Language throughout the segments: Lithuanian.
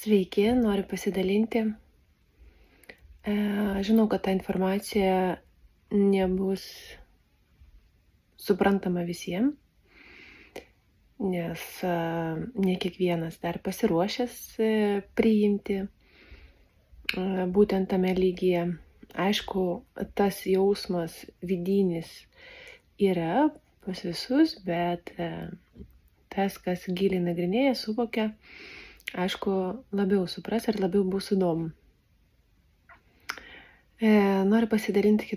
Sveiki, noriu pasidalinti. Žinau, kad ta informacija nebus suprantama visiems, nes ne kiekvienas dar pasiruošęs priimti būtent tame lygyje. Aišku, tas jausmas vidinis yra pas visus, bet tas, kas giliai nagrinėja, suvokia, aišku, labiau supras ir labiau bus įdomu. Noriu pasidalinti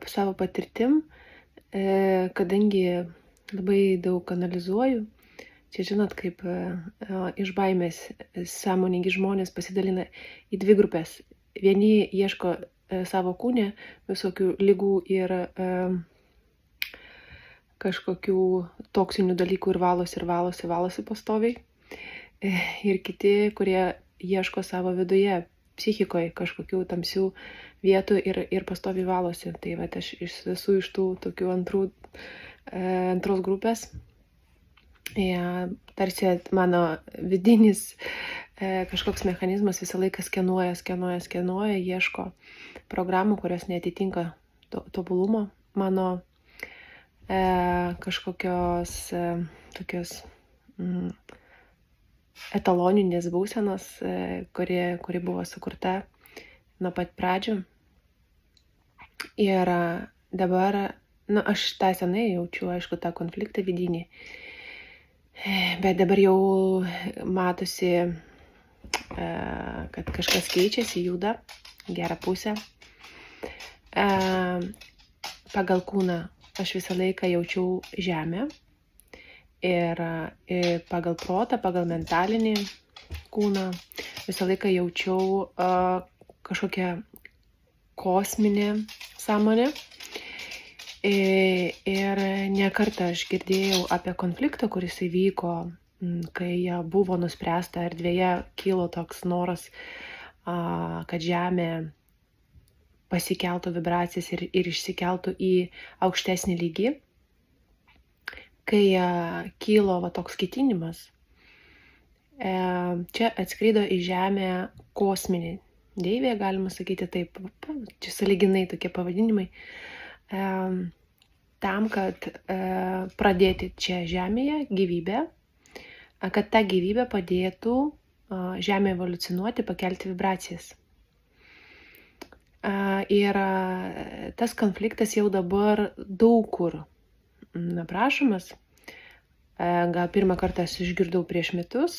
savo patirtim, kadangi labai daug analizuoju. Čia žinot, kaip iš baimės sąmoningi žmonės pasidalina į dvi grupės. Vieni ieško savo kūne visokių ligų ir kažkokių toksinių dalykų ir valosi pastoviai. Ir kiti, kurie ieško savo viduje, psichikoje kažkokių tamsių vietų ir pastoviai valosi. Tai va, aš esu iš tų tokių antros grupės. Tarsi mano vidinis kažkoks mechanizmas visą laiką skenuoja, ieško programų, kurios neatitinka tobulumo mano kažkokios tokios etaloninės būsenos, kuri buvo sukurta nuo pat pradžių. Ir dabar, aš tą senai jaučiu, aišku, tą konfliktą vidinį, bet dabar jau matosi, kad kažkas keičiasi, juda gerą pusę. Pagal kūną aš visą laiką jaučiau žemę. Ir pagal protą, pagal mentalinį kūną visą laiką jaučiau kažkokią kosminę sąmonę. Ir ne kartą aš girdėjau apie konfliktą, kuris įvyko, kai buvo nuspręsta erdvėje, kilo toks noras, kad Žemė pasikeltų vibracijas ir išsikeltų į aukštesnį lygį. Kai kilo toks ketinimas, čia atskrido į Žemę kosminė deivė, galima sakyti taip, čia sąlyginai tokie pavadinimai, tam, kad pradėti čia Žemėje gyvybę, kad ta gyvybė padėtų Žemė evoliucionuoti, pakelti vibracijas. Ir tas konfliktas jau dabar daug kur aprašomas. Gal pirmą kartą aš išgirdau prieš metus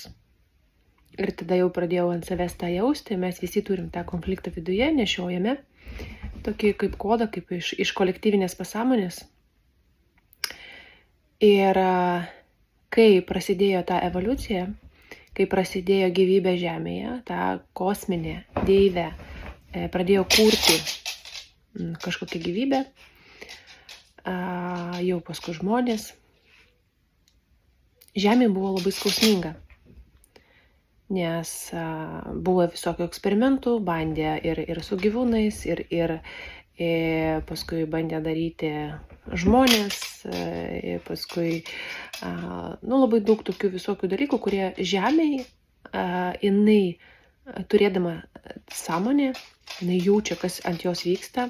ir tada jau pradėjau ant savęs tą jausti. Mes visi turim tą konfliktą viduje, nešiojame tokį kaip kodą, kaip iš kolektyvinės pasąmonės. Ir kai prasidėjo ta evoliucija, kai prasidėjo gyvybė Žemėje, ta kosminė deivė pradėjo kurti kažkokią gyvybę, jau paskui žmonės. Žemė buvo labai skausminga, nes buvo visokių eksperimentų, bandė ir su gyvūnais, ir paskui bandė daryti žmonės, ir paskui labai daug tokių visokių dalykų, kurie Žemėje, jinai turėdama sąmonę, jinai jaučia, kas ant jos vyksta,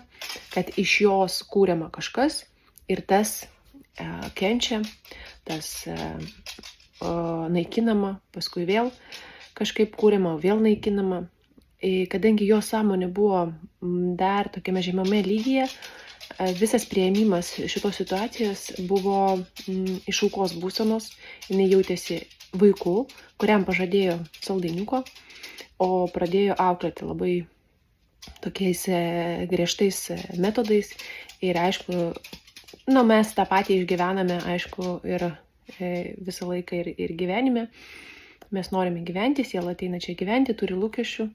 kad iš jos kūriama kažkas ir tas kenčia, tas naikinama, paskui vėl kažkaip kūriama, vėl naikinama. Kadangi jo sąmonė buvo dar tokiame žemame lygyje, visas priėmimas šitos situacijos buvo iš aukos būsenos, jinai jautėsi vaiku, kuriam pažadėjo saldainiuko, o pradėjo auklėti labai tokiais griežtais metodais. Ir aišku, mes tą patį išgyvename, aišku, ir visą laiką ir gyvenime. Mes norime gyventi, siela ateina čia gyventi, turi lūkesčių,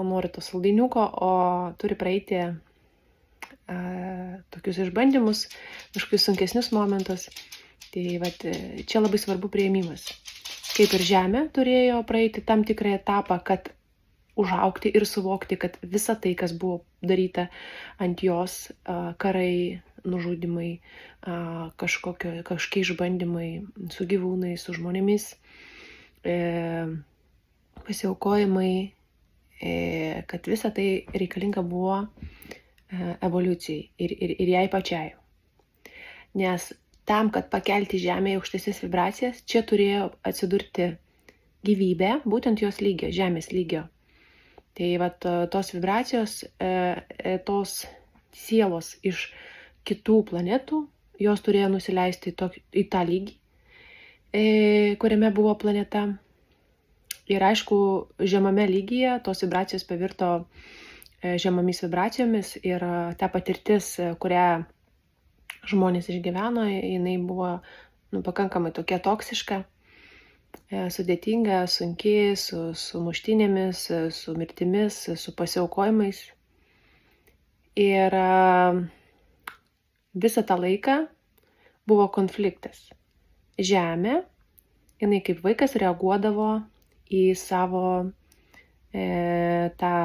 nori to saldainiuko, o turi praeiti tokius išbandymus, kažkokius sunkesnius momentus. Tai čia labai svarbu priėmimas. Kaip ir Žemė turėjo praeiti tam tikrą etapą, kad užaugti ir suvokti, kad visa tai, kas buvo daryta ant jos, karai, nužudimai, kažkokie išbandymai su gyvūnais, su žmonėmis, pasiaukojimai, kad visa tai reikalinga buvo evoliucijai ir jai pačiai. Nes tam, kad pakelti Žemę į aukštesnės vibracijas, čia turėjo atsidurti gyvybė, būtent jos lygio, Žemės lygio. Tai vat tos vibracijos, tos sielos iš kitų planetų, jos turėjo nusileisti į tą lygį, kuriame buvo planeta. Ir aišku, žemame lygyje tos vibracijos pavirto žemomis vibracijomis ir ta patirtis, kurią žmonės išgyveno, jinai buvo pakankamai tokia toksiška, sudėtinga, sunki, su muštynėmis, su mirtimis, su pasiaukojimais. Ir visą tą laiką buvo konfliktas. Žemė, jinai kaip vaikas reaguodavo į savo tą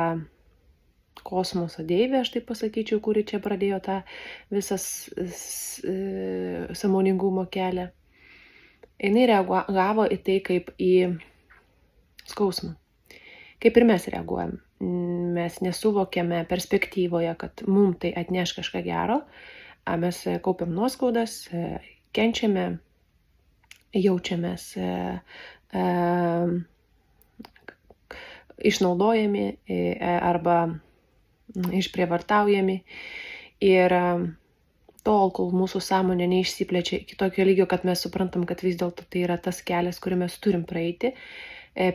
kosmoso deivę, aš taip pasakyčiau, kuri čia pradėjo tą visas sąmoningumo kelią. Jinai reagavo į tai kaip į skausmą. Kaip ir mes reaguojam. Mes nesuvokėme perspektyvoje, kad mums tai atneš kažką gero. Mes kaupiam nuoskaudas, kenčiame, jaučiamės išnaudojami arba išprievartaujami. Ir tol, kol mūsų sąmonė neišsiplečia iki tokio lygio, kad mes suprantam, kad vis dėlto tai yra tas kelias, kurį mes turim praeiti,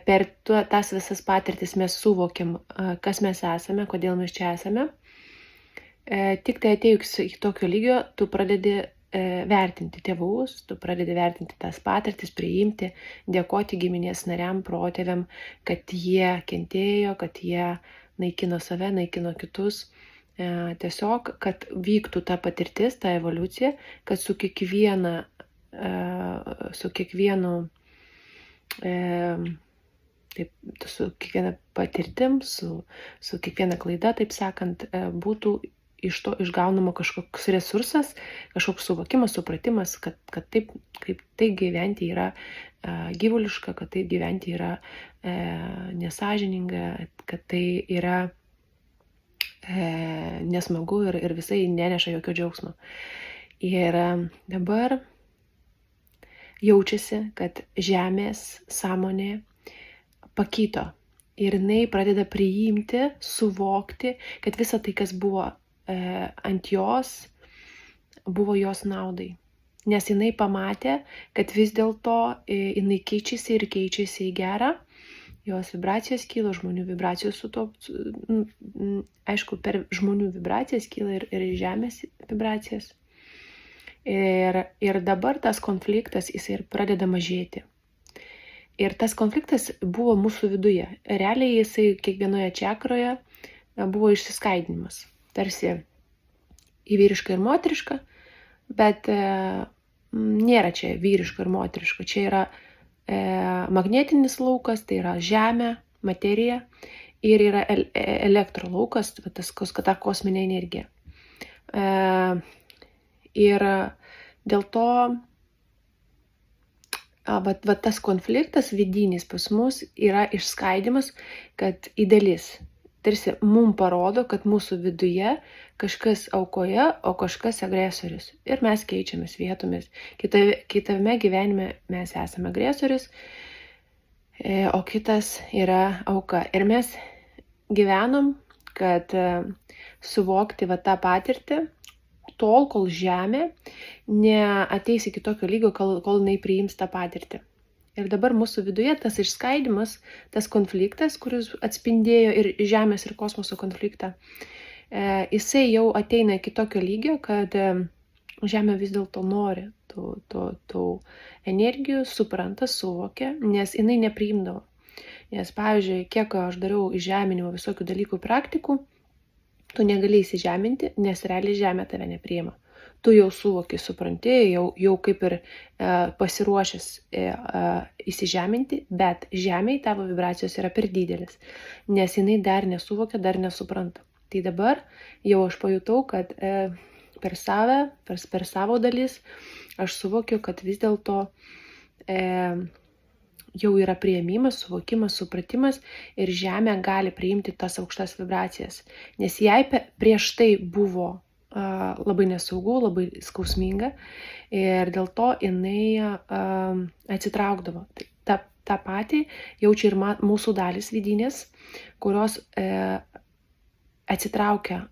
per tas visas patirtis mes suvokiam, kas mes esame, kodėl mes čia esame. Tik tai atėjus iki tokio lygio, tu pradedi vertinti tėvus, tu pradedi vertinti tas patirtis, priimti, dėkoti giminės nariam, protėviam, kad jie kentėjo, kad jie naikino save, naikino kitus. Tiesiog, kad vyktų ta patirtis, ta evoliucija, kad su kiekvienu su kiekviena patirtim, su kiekviena klaida, taip sakant, būtų iš to išgaunama kažkoks resursas, kažkoks suvokimas, supratimas, kad taip, kaip tai gyventi yra gyvuliška, kad taip gyventi yra nesąžininga, kad tai yra nesmagu ir visai neneša jokio džiaugsmo. Ir dabar jaučiasi, kad Žemės sąmonė pakito ir jinai pradeda priimti, suvokti, kad visa tai, kas buvo ant jos, buvo jos naudai. Nes jinai pamatė, kad vis dėlto jinai keičiasi ir keičiasi į gerą. Jos vibracijos kyla, žmonių vibracijos su to, aišku, per žmonių vibracijas kyla ir Žemės vibracijas. Ir dabar tas konfliktas, jisai ir pradeda mažėti. Ir tas konfliktas buvo mūsų viduje. Realiai jisai kiekvienoje čakroje buvo išsiskaidinimas. Tarsi į vyrišką ir moterišką, bet nėra čia vyriška ir moteriška. Čia yra magnetinis laukas, tai yra Žemė, materija, ir yra elektrolaukas, ta kosminė energija. Ir dėl to tas konfliktas vidinis pas mus yra išskaidimas, kad į dalis. Tarsi mums parodo, kad mūsų viduje kažkas aukoje, o kažkas agresorius. Ir mes keičiamės vietomis. Kitame gyvenime mes esame agresorius, o kitas yra auka. Ir mes gyvenom, kad suvokti tą patirtį, tol, kol Žemė neateis iki tokio lygio, kol jinai priims tą patirtį. Ir dabar mūsų viduje tas išskaidimas, tas konfliktas, kuris atspindėjo ir Žemės ir kosmoso konfliktą, jisai jau ateina iki tokio lygio, kad Žemė vis dėlto nori tų energijų, supranta, suvokia, nes jinai nepriimdavo. Nes, pavyzdžiui, kiek aš dariau įžeminimo visokių dalykų praktikų, tu negali įsižeminti, nes realiai Žemė tave nepriima. Tu jau suvoki, supranti, jau kaip ir pasiruošęs įsižeminti, bet Žemėj tavo vibracijos yra per didelis, nes jinai dar nesuvokia, dar nesupranta. Tai dabar jau aš pajutau, kad per savo dalis aš suvokiu, kad vis dėlto jau yra priėmimas, suvokimas, supratimas ir žemė gali priimti tas aukštas vibracijas. Nes jai prieš tai buvo labai nesaugu, labai skausminga ir dėl to jinai atsitraukdavo. Ta patį jaučia ir mūsų dalys vidinės, kurios atsitraukia,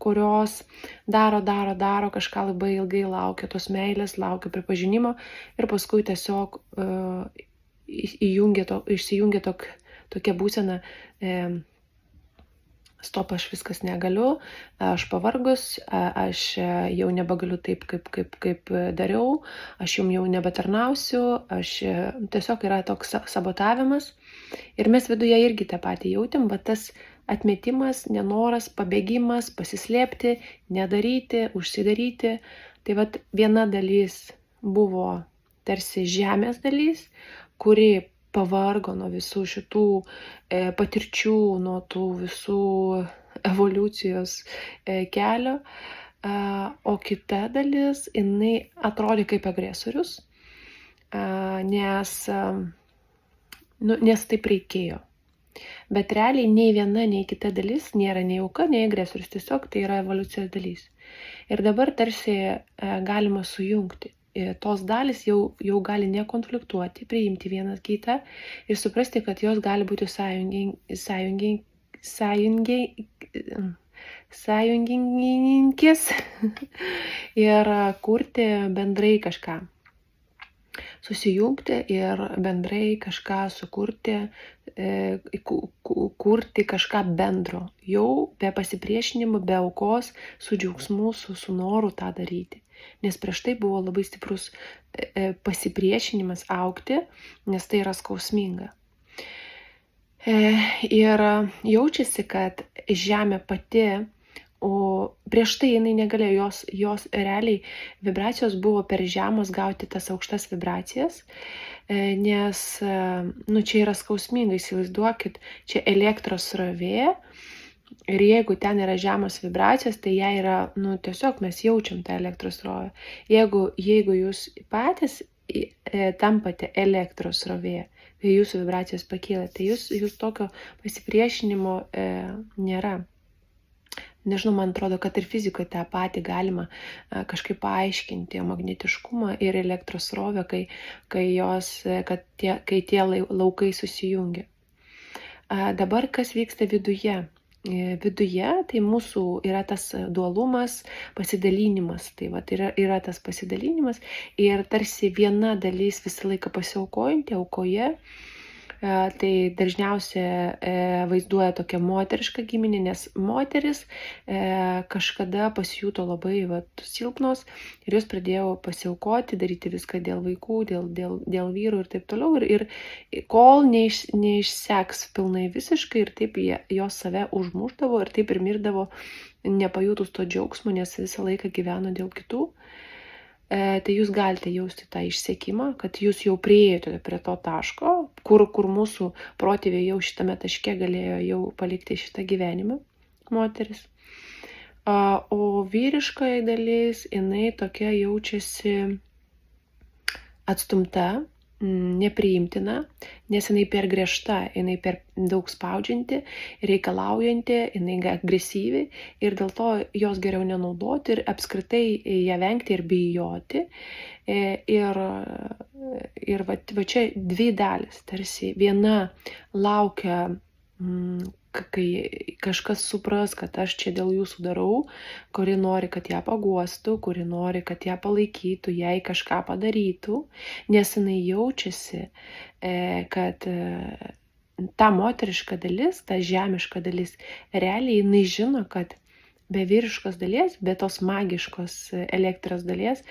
kurios daro kažką labai ilgai, laukia tos meilės, laukia pripažinimo ir paskui tiesiog išsijungia tokia būsena, stop, aš viskas negaliu, aš pavargus, aš jau nebegaliu taip, kaip dariau, aš jums jau nebetarnausiu, tiesiog yra toks sabotavimas. Ir mes viduje irgi tą patį jautėm, bet tas atmetimas, nenoras, pabėgimas, pasislėpti, nedaryti, užsidaryti. Tai vat viena dalis buvo tarsi žemės dalis, kuri pavargo nuo visų šitų patirčių, nuo tų visų evoliucijos kelio, o kita dalis, jinai atrodė kaip agresorius, nes taip reikėjo. Bet realiai nei viena, nei kita dalis nėra nei auka, nei agresorius, tiesiog tai yra evoliucijos dalis. Ir dabar tarsi galima sujungti. Tos dalys jau gali nekonfliktuoti, priimti vienas kitą ir suprasti, kad jos gali būti sąjungininkės ir kurti bendrai kažką. Susijungti ir bendrai kažką sukurti, kurti kažką bendro, jau be pasipriešinimo, be aukos, su džiaugsmu, su noru tą daryti. Nes prieš tai buvo labai stiprus pasipriešinimas augti, nes tai yra skausminga. Ir jaučiasi, kad žemė pati, o prieš tai jinai negalėjo, jos realiai vibracijos buvo per žemos gauti tas aukštas vibracijas, nes čia yra skausminga, įsivaizduokit, čia elektros srovė. Ir jeigu ten yra žemos vibracijos, tai jie yra, tiesiog mes jaučiam tą elektros srovę. Jeigu jūs patys tampate elektros srovėje, kai jūsų vibracijos pakyla, tai jūs tokio pasipriešinimo nėra. Nežinau, man atrodo, kad ir fizikoje tą patį galima kažkaip paaiškinti, magnetiškumą ir elektros srovę, kai tie laukai susijungia. Dabar kas vyksta viduje? Viduje tai mūsų yra tas dualumas, pasidalinimas. Tai yra tas pasidalinimas ir tarsi viena dalis visą laiką pasiaukojanti, aukoje. Tai dažniausiai vaizduoja tokia moteriška giminė, nes moteris kažkada pasijuto labai silpnos ir jos pradėjo pasiaukoti, daryti viską dėl vaikų, dėl vyrų ir taip toliau. Ir kol neišseks pilnai visiškai ir taip jos save užmušdavo ir taip ir mirdavo nepajutus to džiaugsmo, nes visą laiką gyveno dėl kitų. Tai jūs galite jausti tą išsekimą, kad jūs jau priėjote prie to taško, kur mūsų protėviai jau šitame taške galėjo jau palikti šitą gyvenimą, moteris. O vyriškoji dalis, jinai tokia jaučiasi atstumta, nepriimtina, nes jinai per griežta, jinai per daug spaudžianti, reikalaujanti, jinai agresyvi ir dėl to jos geriau nenaudoti ir apskritai ją vengti ir bijoti. Ir va čia dvi dalis, tarsi viena laukia, kai kažkas supras, kad aš čia dėl jūsų darau, kuri nori, kad ją paguostų, kuri nori, kad ją palaikytų, jai kažką padarytų, nes jinai jaučiasi, kad ta moteriška dalis, ta žemiška dalis, realiai jinai žino, kad be vyriškos dalies, be tos magiškos elektros dalies,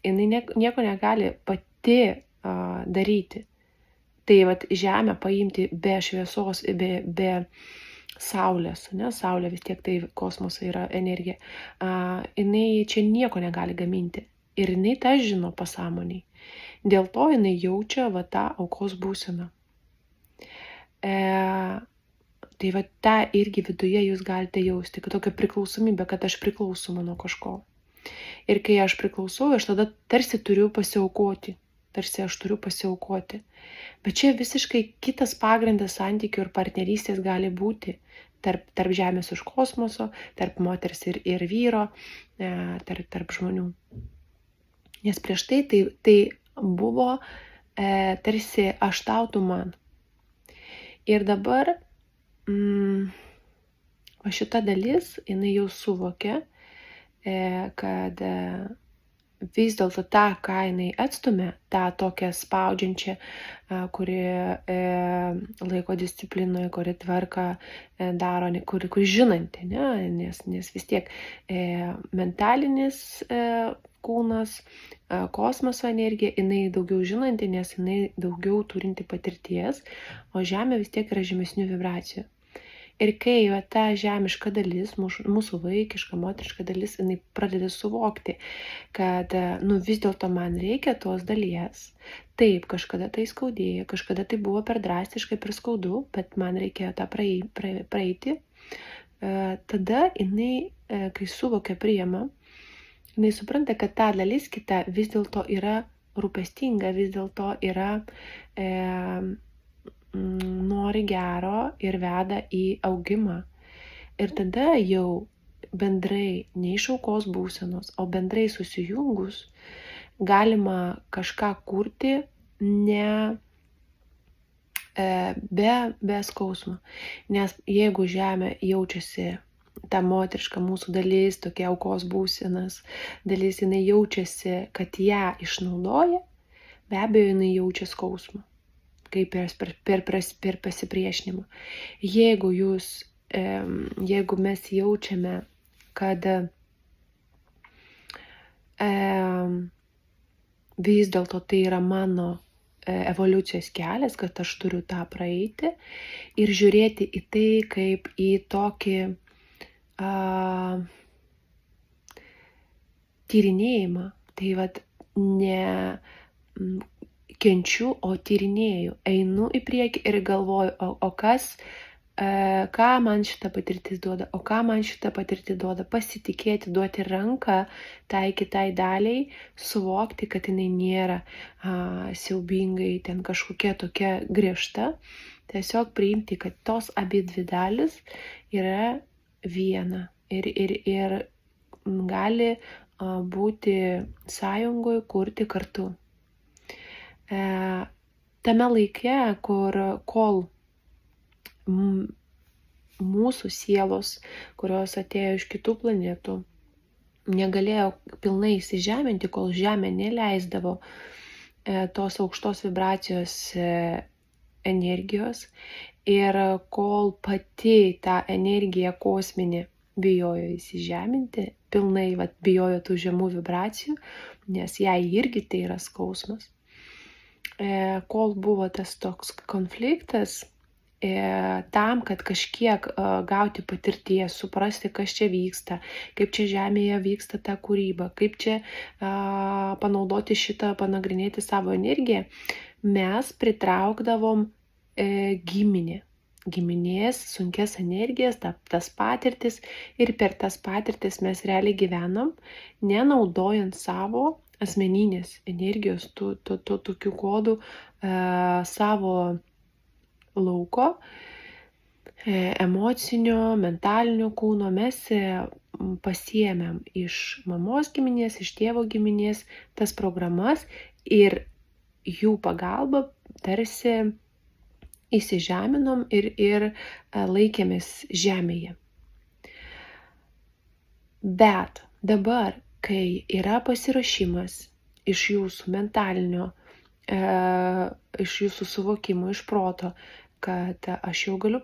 jinai nieko negali pati daryti. Tai žemę paimti be šviesos, be saulės, ne? Saulė vis tiek tai kosmoso yra energija. Jinai čia nieko negali gaminti. Ir jinai tą žino pasąmoniai. Dėl to jinai jaučia tą aukos būseną. Tai tą irgi viduje jūs galite jausti, kad tokia priklausomybė, kad aš priklausoma nuo kažko. Ir kai aš priklausau, aš tada tarsi turiu pasiaukoti. tarsi aš turiu pasiaukoti. Bet čia visiškai kitas pagrindas santykių ir partnerystės gali būti tarp žemės už kosmoso, tarp moters ir vyro, tarp žmonių. Nes prieš tai buvo tarsi aš tau, tu man. Ir dabar va šita dalis, jinai jau suvokia, kad vis dėlto tą, ką jinai atstumia, tą tokią spaudžiančią, kuri laiko disciplinoje, kuri tvarką daro, kuri žinanti, ne? Nes vis tiek mentalinis kūnas, kosmoso energija, jinai daugiau žinanti, nes jinai daugiau turinti patirties, o Žemė vis tiek yra žemesnių vibracijų. Ir kai ta žemiška dalis, mūsų vaikiška, moteriška dalis, jinai pradeda suvokti, kad vis dėlto man reikia tos dalies. Taip, kažkada tai skaudėjo, kažkada tai buvo per drastiškai, per skaudu, bet man reikėjo tą praeiti. Tada jinai, kai suvokia, priima, jinai supranta, kad ta dalis kita vis dėlto yra rūpestinga, vis dėlto yra nori gero ir veda į augimą. Ir tada jau bendrai, ne iš aukos būsenos, o bendrai susijungus, galima kažką kurti ne be skausmo. Nes jeigu Žemė jaučiasi, ta moteriška mūsų dalis, tokia aukos būsenas dalis, jinai jaučiasi, kad ją išnaudoja, be abejo, jinai jaučia skausmą, kaip per pasipriešinimą. Jeigu mes jaučiame, kad vis dėlto tai yra mano evoliucijos kelias, kad aš turiu tą praeiti ir žiūrėti į tai kaip į tokį tyrinėjimą, tai ne kenčiu, o tyrinėju, einu į priekį ir galvoju, ką man šita patirtis duoda, ką man šita patirtis duoda, pasitikėti, duoti ranką tai kitai daliai, suvokti, kad jinai nėra siaubingai ten kažkokia tokia griežta, tiesiog priimti, kad tos abi dvi dalis yra viena ir gali būti sąjungoje, kurti kartu. Tame laike, kol mūsų sielos, kurios atėjo iš kitų planetų, negalėjo pilnai įsižeminti, kol Žemė neleisdavo tos aukštos vibracijos energijos ir kol pati ta energija kosminė bijojo įsižeminti, pilnai bijojo tų žemų vibracijų, nes jai irgi tai yra skausmas. Kol buvo tas toks konfliktas, tam, kad kažkiek gauti patirties, suprasti, kas čia vyksta, kaip čia Žemėje vyksta ta kūryba, kaip čia panaudoti šitą, panagrinėti savo energiją, mes pritraukdavom giminės, sunkes energijas, tas patirtis ir per tas patirtis mes realiai gyvenam, nenaudojant savo asmeninės energijos, tokių kodų savo lauko, emocinio, mentalinio kūno, mes pasiėmėm iš mamos giminės, iš tėvo giminės tas programas ir jų pagalba tarsi įsižeminom ir laikėmės Žemėje. Bet dabar, kai yra pasiruošimas iš jūsų mentalinio, iš jūsų suvokimo, iš proto, kad aš jau galiu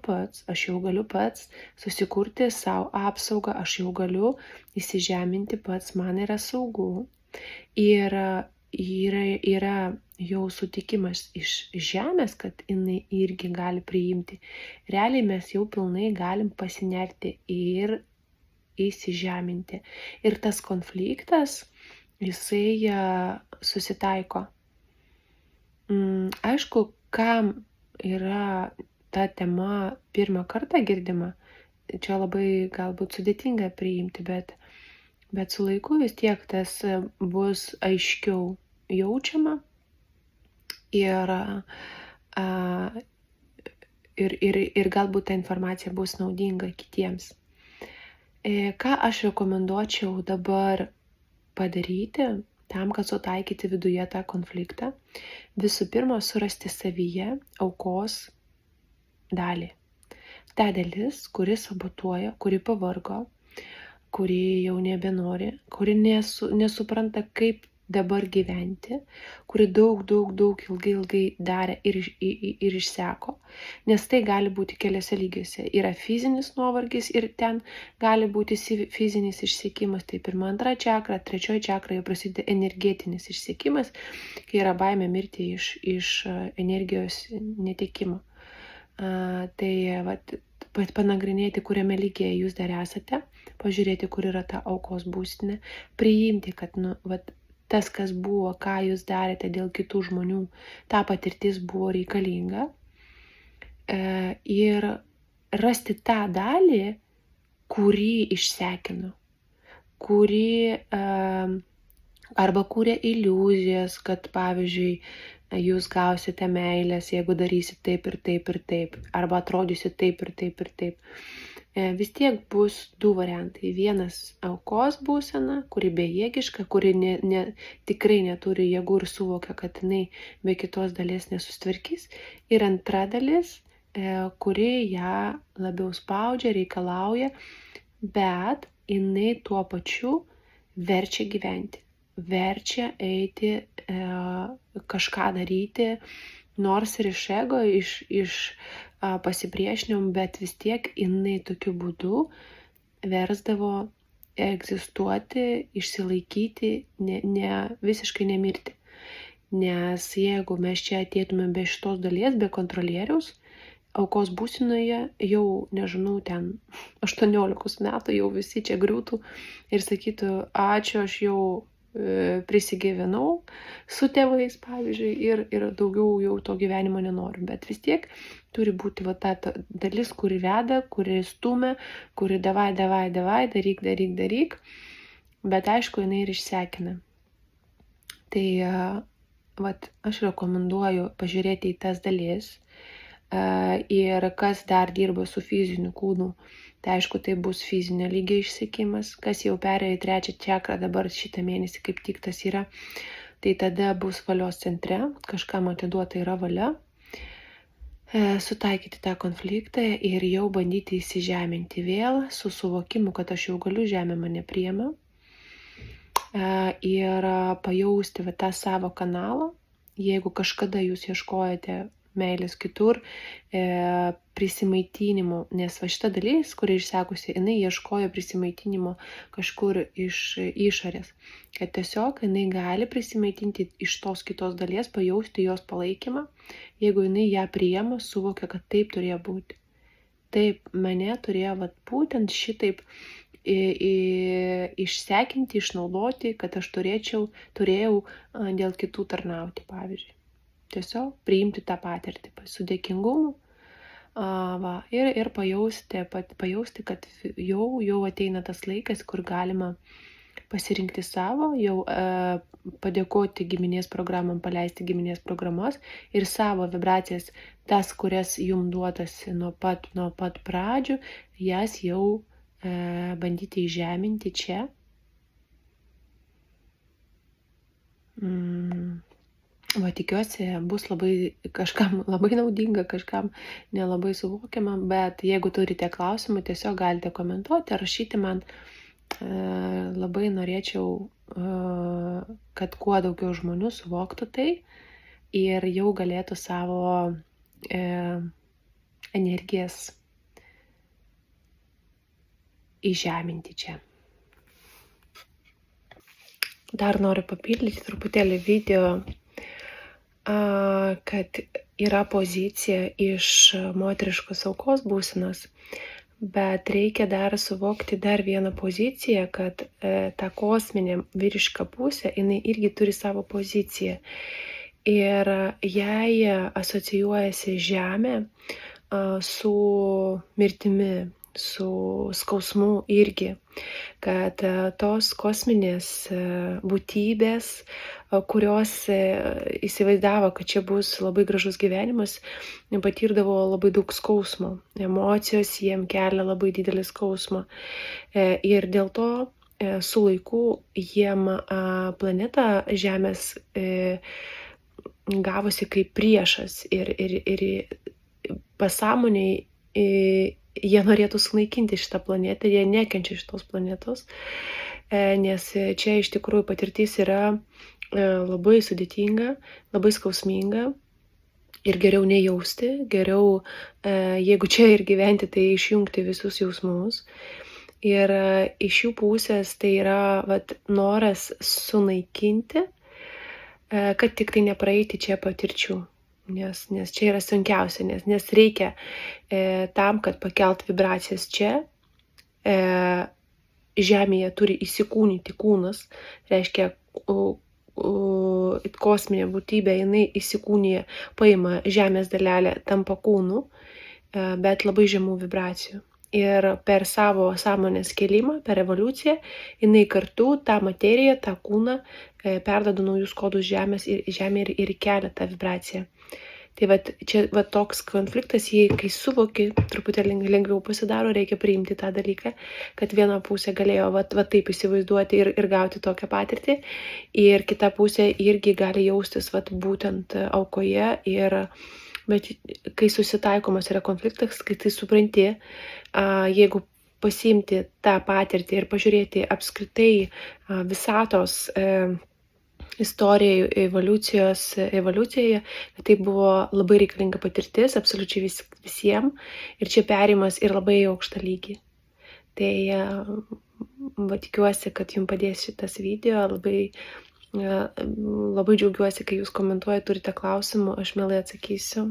pats susikurti savo apsaugą, aš jau galiu įsižeminti pats, man yra saugu. Ir yra jau sutikimas iš Žemės, kad jinai irgi gali priimti. Realiai mes jau pilnai galim pasinerti ir įsižeminti. Ir tas konfliktas, jisai susitaiko. Aišku, kam yra ta tema pirmą kartą girdima, čia labai galbūt sudėtinga priimti, bet su laiku vis tiek tas bus aiškiau jaučiama ir, ir galbūt ta informacija bus naudinga kitiems. Ką aš rekomenduočiau dabar padaryti tam, kad sutaikyti viduje tą konfliktą? Visų pirma, surasti savyje aukos dalį. Ta dalis, kuri sabotuoja, kuri pavargo, kuri jau nebenori, kuri nesupranta, kaip dabar gyventi, kuri daug ilgai darė ir išseko, nes tai gali būti keliose lygiuose. Yra fizinis nuovargis ir ten gali būti fizinis išsekimas, tai pirma, antra čakra, trečioji čakra jau prasideda energetinis išsekimas, kai yra baimė mirti iš energijos netekimo. Tai panagrinėti, kuriame lygyje jūs dar esate, pažiūrėti, kur yra ta aukos būstinė, priimti, kad tas, kas buvo, ką jūs darėte dėl kitų žmonių, ta patirtis buvo reikalinga, ir rasti tą dalį, kuri išsekino, kuri arba kūrė iliuzijas, kad pavyzdžiui, jūs gausite meilės, jeigu darysit taip ir taip ir taip, arba atrodysit taip ir taip ir taip. Vis tiek bus du variantai. Vienas aukos būsena, kuri bejėgiška, kuri tikrai neturi jėgų ir suvokia, kad jinai be kitos dalies nesustvarkys. Ir antra dalis, kuri ją labiau spaudžia, reikalauja, bet jinai tuo pačiu verčia gyventi. Verčia eiti, kažką daryti, nors ir iš ego, iš pasipriešinimų, bet vis tiek jinai tokiu būdu versdavo egzistuoti, išsilaikyti, visiškai nemirti. Nes jeigu mes čia atėtume be šitos dalies, be kontrolieriaus, aukos būsinoje jau, nežinau, ten 18 metų jau visi čia griūtų ir sakytų, ačiū, aš jau prisigyvenau su tėvais, pavyzdžiui, ir daugiau jau to gyvenimo nenoriu. Bet vis tiek turi būti ta dalis, kuri veda, kuri stumia, kuri davai, daryk, bet aišku, jinai ir išsekina. Tai aš rekomenduoju pažiūrėti į tas dalis, ir kas dar dirba su fiziniu kūnu. Tai aišku, tai bus fizinio lygio išsekimas, kas jau perėjo į 3 čakrą, dabar šitą mėnesį kaip tik tas yra, tai tada bus valios centre, kažkam atiduota yra valia, sutaikyti tą konfliktą ir jau bandyti įsižeminti vėl su suvokimu, kad aš jau galiu, žemė mane priima, ir pajausti tą savo kanalą. Jeigu kažkada jūs ieškojate meilės kitur, prisimaitinimo, nes šita dalis, kuri išsekusi, jinai ieškojo prisimaitinimo kažkur iš išorės, kad tiesiog jinai gali prisimaitinti iš tos kitos dalies, pajausti jos palaikymą, jeigu jinai ją priima, suvokia, kad taip turėjo būti. Taip, mane turėjo būtent šitaip išsekinti, išnaudoti, kad aš turėjau dėl kitų tarnauti, pavyzdžiui. Tiesiog priimti tą patirtį su dėkingumu, ir pajausti, kad jau ateina tas laikas, kur galima pasirinkti savo, jau padėkoti giminės programam, paleisti giminės programas ir savo vibracijas, tas, kurias jums duotasi nuo pat pradžių, jas jau bandyti įžeminti čia. Tikiuosi, bus kažkam labai naudinga, kažkam nelabai suvokiama, bet jeigu turite klausimų, tiesiog galite komentuoti ar rašyti man. Labai norėčiau, kad kuo daugiau žmonių suvoktų tai ir jau galėtų savo energijas įžeminti čia. Dar noriu papildyti truputėlį video, kad yra pozicija iš moteriškos aukos būsenos, bet reikia dar suvokti dar vieną poziciją, kad ta kosminė vyriška pusė, jinai irgi turi savo poziciją. Ir jai asocijuojasi žemė su mirtimi, su skausmu irgi, kad tos kosminės būtybės, kurios įsivaizdavo, kad čia bus labai gražus gyvenimas, patirdavo labai daug skausmo. Emocijos jiem kelia labai didelį skausmą. Ir dėl to su laiku jiem planeta Žemės gavosi kaip priešas ir pasąmoniai jie norėtų sunaikinti šitą planetą, jie nekenčia šitos planetos, nes čia iš tikrųjų patirtis yra labai sudėtinga, labai skausminga ir geriau nejausti, geriau, jeigu čia ir gyventi, tai išjungti visus jausmus. Ir iš jų pusės tai yra noras sunaikinti, kad tik tai nepraeiti čia patirčių. Nes čia yra sunkiausia, nes reikia tam, kad pakelt vibracijas čia, Žemėje turi įsikūnyti kūnas, reiškia kosminė būtybė, jinai įsikūnija, paima Žemės dalelę, tampa kūnu, bet labai žemų vibracijų. Ir per savo sąmonės kėlimą, per evoliuciją, jinai kartu tą materiją, tą kūną perduoda naujus kodus Žemė ir kelia tą vibraciją. Tai čia toks konfliktas, kai suvoki, truputį lengviau pasidaro, reikia priimti tą dalyką, kad viena pusė galėjo taip įsivaizduoti ir gauti tokią patirtį, ir kita pusė irgi gali jaustis būtent aukoje. Bet kai susitaikomas yra konfliktas, kai tai supranti, jeigu pasiimti tą patirtį ir pažiūrėti apskritai visatos istorijoje, evoliucijoje, tai buvo labai reikalinga patirtis absoliučiai visiems ir čia perimas ir labai aukštą lygį. Tai tikiuosi, kad jums padės šitas video, labai džiaugiuosi, kai jūs komentuojate, turite klausimų, aš mielai atsakysiu.